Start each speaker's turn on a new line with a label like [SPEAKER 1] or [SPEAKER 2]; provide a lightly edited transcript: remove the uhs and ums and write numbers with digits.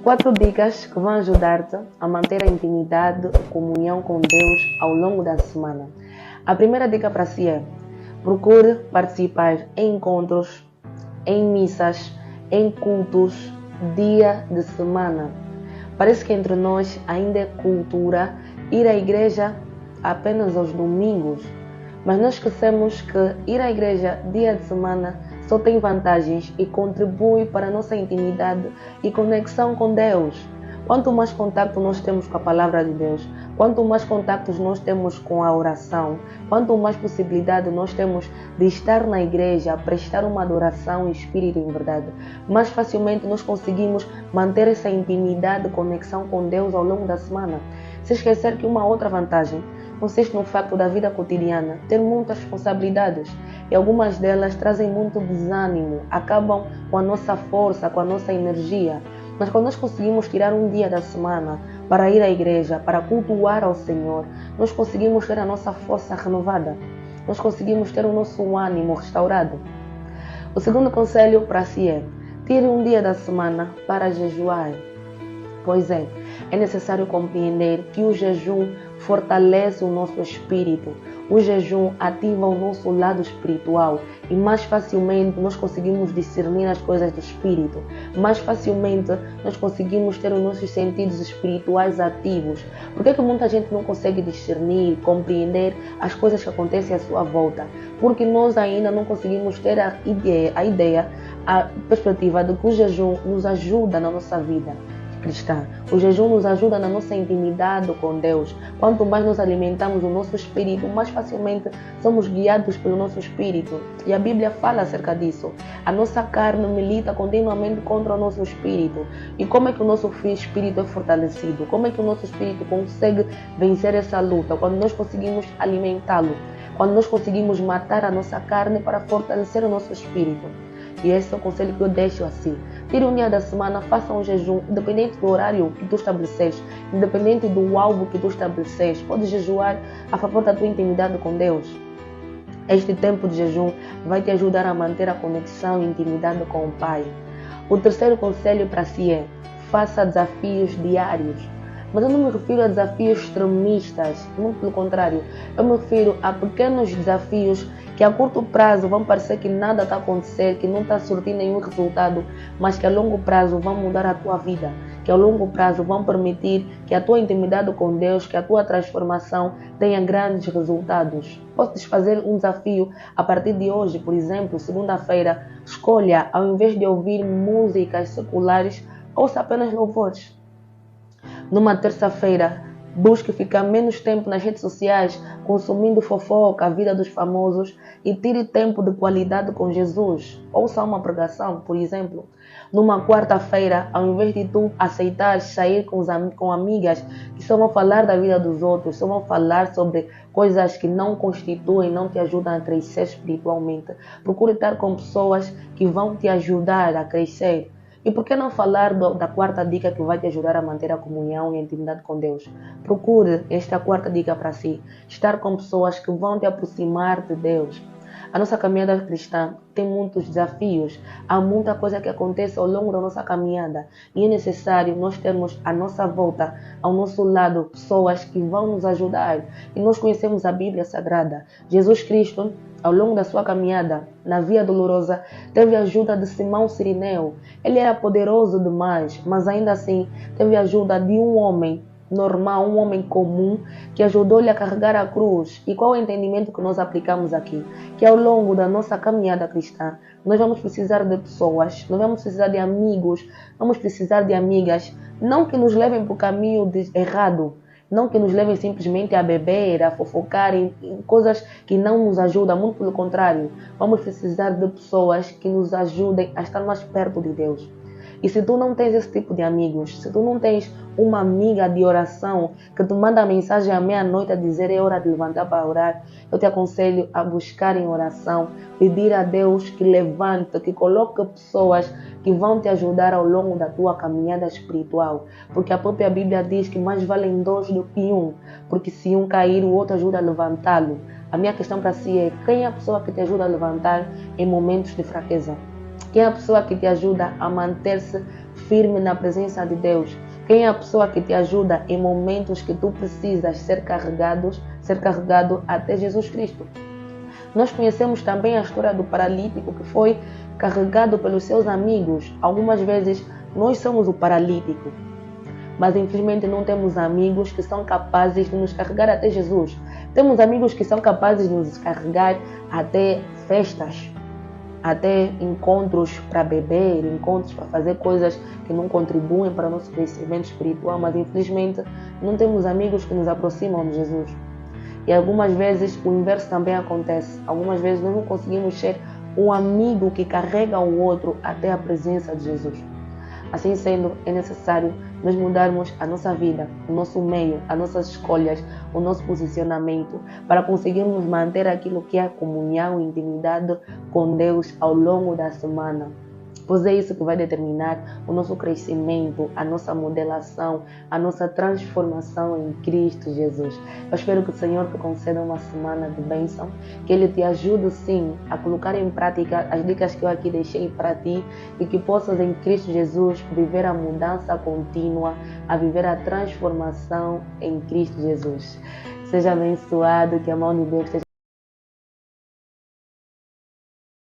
[SPEAKER 1] 4 dicas que vão ajudar-te a manter a intimidade e comunhão com Deus ao longo da semana. A primeira dica para si é: procure participar em encontros, em missas, em cultos, dia de semana. Parece que entre nós ainda é cultura ir à igreja apenas aos domingos, mas nós esquecemos que ir à igreja dia de semana só tem vantagens e contribui para a nossa intimidade e conexão com Deus. Quanto mais contato nós temos com a palavra de Deus, quanto mais contatos nós temos com a oração, quanto mais possibilidade nós temos de estar na igreja, prestar uma adoração em espírito e em verdade, mais facilmente nós conseguimos manter essa intimidade e conexão com Deus ao longo da semana. Se esquecer que uma outra vantagem consiste no facto da vida cotidiana ter muitas responsabilidades e algumas delas trazem muito desânimo, acabam com a nossa força, com a nossa energia. Mas quando nós conseguimos tirar um dia da semana para ir à igreja, para cultuar ao Senhor, nós conseguimos ter a nossa força renovada, nós conseguimos ter o nosso ânimo restaurado. O segundo conselho para si é: tire um dia da semana para jejuar. Pois é necessário compreender que o jejum fortalece o nosso espírito. O jejum ativa o nosso lado espiritual e mais facilmente nós conseguimos discernir as coisas do espírito. Mais facilmente nós conseguimos ter os nossos sentidos espirituais ativos. Por que muita gente não consegue discernir, compreender as coisas que acontecem à sua volta? Porque nós ainda não conseguimos ter a ideia, a perspectiva de que o jejum nos ajuda na nossa vida cristã. O jejum nos ajuda na nossa intimidade com Deus. Quanto mais nós alimentamos o nosso espírito, mais facilmente somos guiados pelo nosso espírito. E a Bíblia fala acerca disso. A nossa carne milita continuamente contra o nosso espírito. E como é que o nosso espírito é fortalecido? Como é que o nosso espírito consegue vencer essa luta? Quando nós conseguimos alimentá-lo. Quando nós conseguimos matar a nossa carne para fortalecer o nosso espírito. E esse é o conselho que eu deixo assim. Tire um dia da semana, faça um jejum, independente do horário que tu estabeleces, independente do alvo que tu estabeleces. Pode jejuar a favor da tua intimidade com Deus. Este tempo de jejum vai te ajudar a manter a conexão e intimidade com o Pai. O terceiro conselho para si é: faça desafios diários. Mas eu não me refiro a desafios extremistas, muito pelo contrário. Eu me refiro a pequenos desafios que a curto prazo vão parecer que nada está a acontecer, que não está a surtir nenhum resultado, mas que a longo prazo vão mudar a tua vida, que a longo prazo vão permitir que a tua intimidade com Deus, que a tua transformação tenha grandes resultados. Posso te fazer um desafio a partir de hoje, por exemplo, segunda-feira, escolha, ao invés de ouvir músicas seculares, ouça apenas louvores. Numa terça-feira, busque ficar menos tempo nas redes sociais, consumindo fofoca, a vida dos famosos, e tire tempo de qualidade com Jesus. Ouça uma pregação, por exemplo. Numa quarta-feira, ao invés de tu aceitar sair com amigas que só vão falar da vida dos outros, só vão falar sobre coisas que não constituem, não te ajudam a crescer espiritualmente, procure estar com pessoas que vão te ajudar a crescer. E por que não falar da quarta dica que vai te ajudar a manter a comunhão e a intimidade com Deus? Procure esta quarta dica para si. Estar com pessoas que vão te aproximar de Deus. A nossa caminhada cristã tem muitos desafios. Há muita coisa que acontece ao longo da nossa caminhada. E é necessário nós termos à nossa volta, ao nosso lado, pessoas que vão nos ajudar. E nós conhecemos a Bíblia Sagrada. Jesus Cristo, ao longo da sua caminhada na Via Dolorosa, teve a ajuda de Simão Cirineu. Ele era poderoso demais, mas ainda assim teve a ajuda de um homem normal, um homem comum, que ajudou-lhe a carregar a cruz. E qual é o entendimento que nós aplicamos aqui? Que ao longo da nossa caminhada cristã, nós vamos precisar de pessoas, nós vamos precisar de amigos, vamos precisar de amigas, não que nos levem para o caminho errado, não que nos levem simplesmente a beber, a fofocar em coisas que não nos ajudam, muito pelo contrário. Vamos precisar de pessoas que nos ajudem a estar mais perto de Deus. E se tu não tens esse tipo de amigos, se tu não tens uma amiga de oração que te manda mensagem à meia-noite a dizer é hora de levantar para orar, eu te aconselho a buscar em oração, pedir a Deus que levante, que coloque pessoas que vão te ajudar ao longo da tua caminhada espiritual. Porque a própria Bíblia diz que mais valem 2 do que 1, porque se um cair, o outro ajuda a levantá-lo. A minha questão para si é: quem é a pessoa que te ajuda a levantar em momentos de fraqueza? Quem é a pessoa que te ajuda a manter-se firme na presença de Deus? Quem é a pessoa que te ajuda em momentos que tu precisas ser carregado até Jesus Cristo? Nós conhecemos também a história do paralítico que foi carregado pelos seus amigos. Algumas vezes nós somos o paralítico, mas infelizmente não temos amigos que são capazes de nos carregar até Jesus. Temos amigos que são capazes de nos carregar até festas, até encontros para beber, encontros para fazer coisas que não contribuem para o nosso crescimento espiritual, mas infelizmente não temos amigos que nos aproximam de Jesus. E algumas vezes o inverso também acontece. Algumas vezes nós não conseguimos ser um amigo que carrega o outro até a presença de Jesus. Assim sendo, é necessário nós mudarmos a nossa vida, o nosso meio, as nossas escolhas, o nosso posicionamento, para conseguirmos manter aquilo que é a comunhão e intimidade com Deus ao longo da semana. Pois é isso que vai determinar o nosso crescimento, a nossa modelação, a nossa transformação em Cristo Jesus. Eu espero que o Senhor te conceda uma semana de bênção, que Ele te ajude sim a colocar em prática as dicas que eu aqui deixei para ti e que possas em Cristo Jesus viver a mudança contínua, a viver a transformação em Cristo Jesus. Seja abençoado, que a mão de Deus esteja